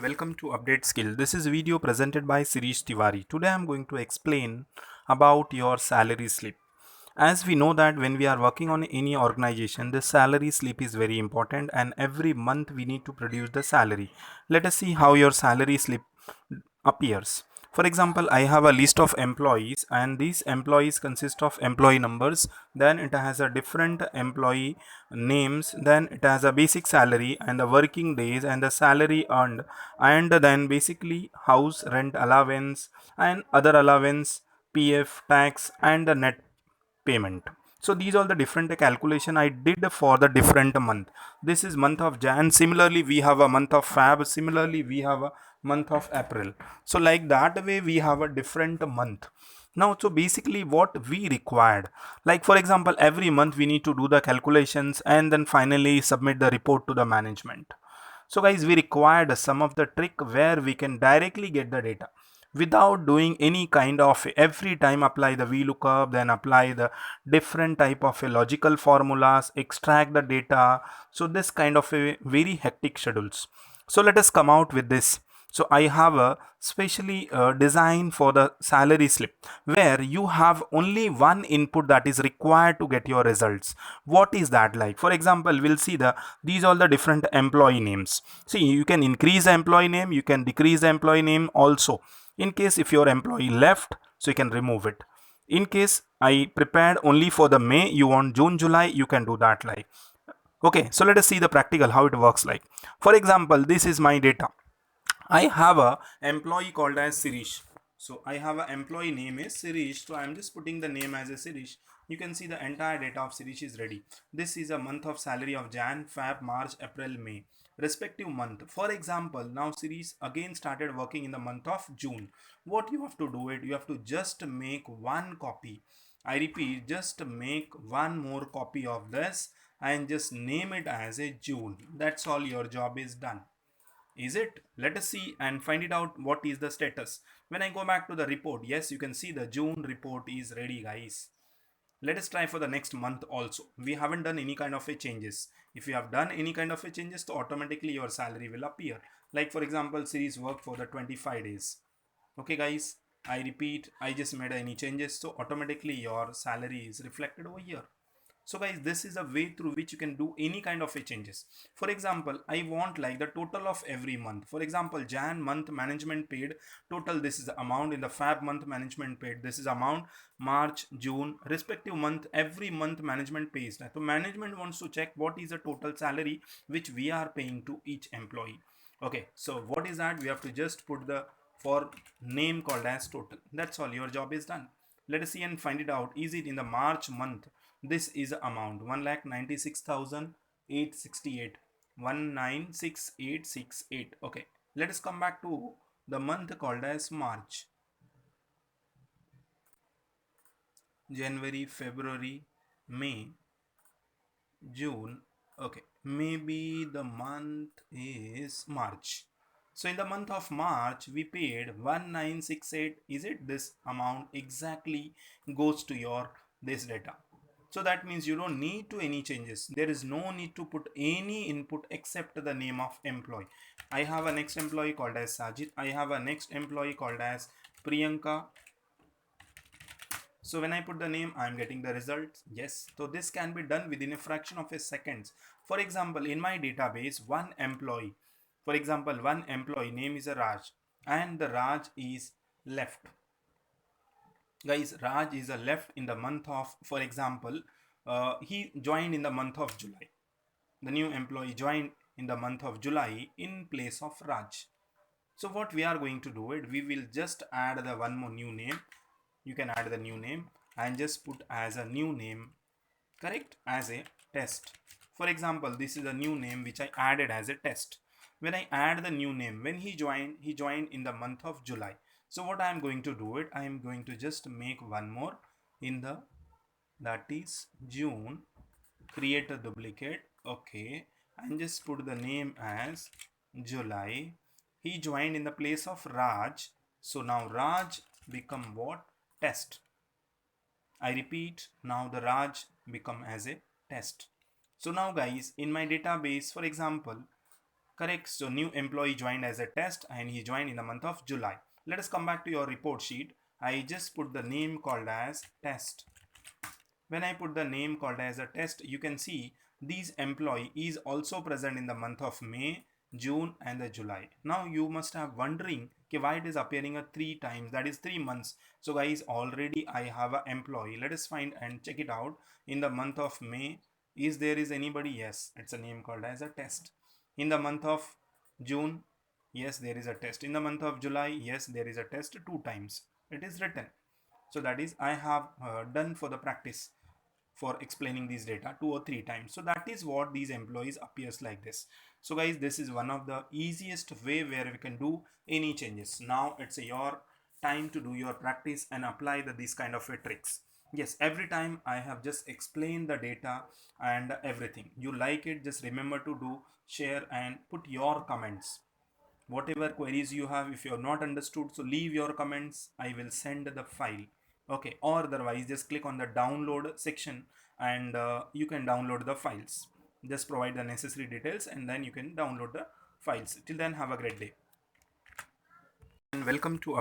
welcome to Update Skill. This is a video presented by Sirish Tiwari. Today I am going to explain about your salary slip. As we know that when we are working on any organization, the salary slip is very important and every month we need to produce the salary. Let us see how your salary slip appears. For example, I have a list of employees and these employees consist of employee numbers. Then it has a different employee names. Then it has a basic salary and the working days and the salary earned. And then basically house rent allowance and other allowance, PF, tax and the net payment. So these are the different calculation I did for the different month. This is month of Jan. Similarly we have a month of Feb. Similarly we have a month of April. So like that way we have a different month. Now so basically what we required, like for example every month we need to do the calculations and then finally submit the report to the management. So guys, we required some of the trick where we can directly get the data without doing any kind of every time apply the VLOOKUP, then apply the different type of a logical formulas, extract the data. So this kind of a very hectic schedules. So let us come out with this. So I have a specially designed for the salary slip where you have only one input that is required to get your results. What is that like? For example, we'll see these all the different employee names. See, you can increase the employee name, you can decrease the employee name also. In case if your employee left, so you can remove it. In case I prepared only for the May, you want June, July, you can do that like. Okay, so let us see the practical how it works like. For example, this is my data. I have a employee called as Sirish. So I have an employee name is Sirish. So I'm just putting the name as a Sirish. You can see the entire data of Sirish is ready. This is a month of salary of Jan, Feb, March, April, May. Respective month. For example, now Sirish again started working in the month of June. What you have to do it, you have to just make one copy. I repeat, just make one more copy of this and just name it as a June. That's all, your job is done. Is it? Let us see and find it out what is the status. When I go back to the report, yes, you can see the June report is ready, guys. Let us try for the next month also. We haven't done any kind of a changes. If you have done any kind of a changes, so automatically your salary will appear. Like for example, series work for the 25 days. Okay guys, I repeat, I just made any changes, so automatically your salary is reflected over here. So guys, this is a way through which you can do any kind of a changes. For example, I want like the total of every month. For example, Jan month management paid total, this is the amount. In the Feb month management paid, this is amount. March, June, respective month, every month management pays. So management wants to check what is the total salary which we are paying to each employee. Okay, so what is that? We have to just put the for name called as total. That's all, your job is done. Let us see and find it out. Is it in the March month? This is the amount 1,96,868. 196868. Okay, let us come back to the month called as March. January, February, May, June. Okay, maybe the month is March. So in the month of March we paid 1968. Is it this amount exactly goes to your this data? So that means you don't need to any changes. There is no need to put any input except the name of employee. I have a next employee called as Sajid. I have a next employee called as Priyanka. So when I put the name, I am getting the results. Yes. So this can be done within a fraction of a seconds. For example, in my database, one employee, for example, one employee name is a Raj and the Raj is left. Guys, Raj is a left in the month of, for example, he joined in the month of July. The new employee joined in the month of July in place of Raj. So what we are going to do it, we will just add the one more new name. You can add the new name and just put as a new name, correct, as a test. For example, this is a new name which I added as a test. When I add the new name, when he joined in the month of July. So what I am going to do it, I am going to just make one more in the, that is June, create a duplicate. Okay, and just put the name as July. He joined in the place of Raj. So now Raj become what? Test. I repeat, now the Raj become as a test. So now guys, in my database, for example, Correct. So new employee joined as a test and he joined in the month of July. Let us come back to your report sheet. I just put the name called as test. When I put the name called as a test, you can see these employee is also present in the month of May, June and the July. Now you must have wondering why it is appearing 3 times, that is 3 months. So guys, already I have an employee. Let us find and check it out. In the month of May, is anybody? Yes, it's a name called as a test. In the month of June, yes, there is a test. In the month of July, yes, there is a test 2 times. It is written. So that is I have done for the practice for explaining these data 2 or 3 times. So that is what these employees appears like this. So guys, this is one of the easiest way where we can do any changes. Now it's your time to do your practice and apply these kind of tricks. Yes, every time I have just explained the data and everything. You like it, just remember to do, share and put your comments. Whatever queries you have, if you have not understood, so leave your comments. I will send the file. Okay, or otherwise just click on the download section and you can download the files. Just provide the necessary details and then you can download the files. Till then, have a great day and welcome to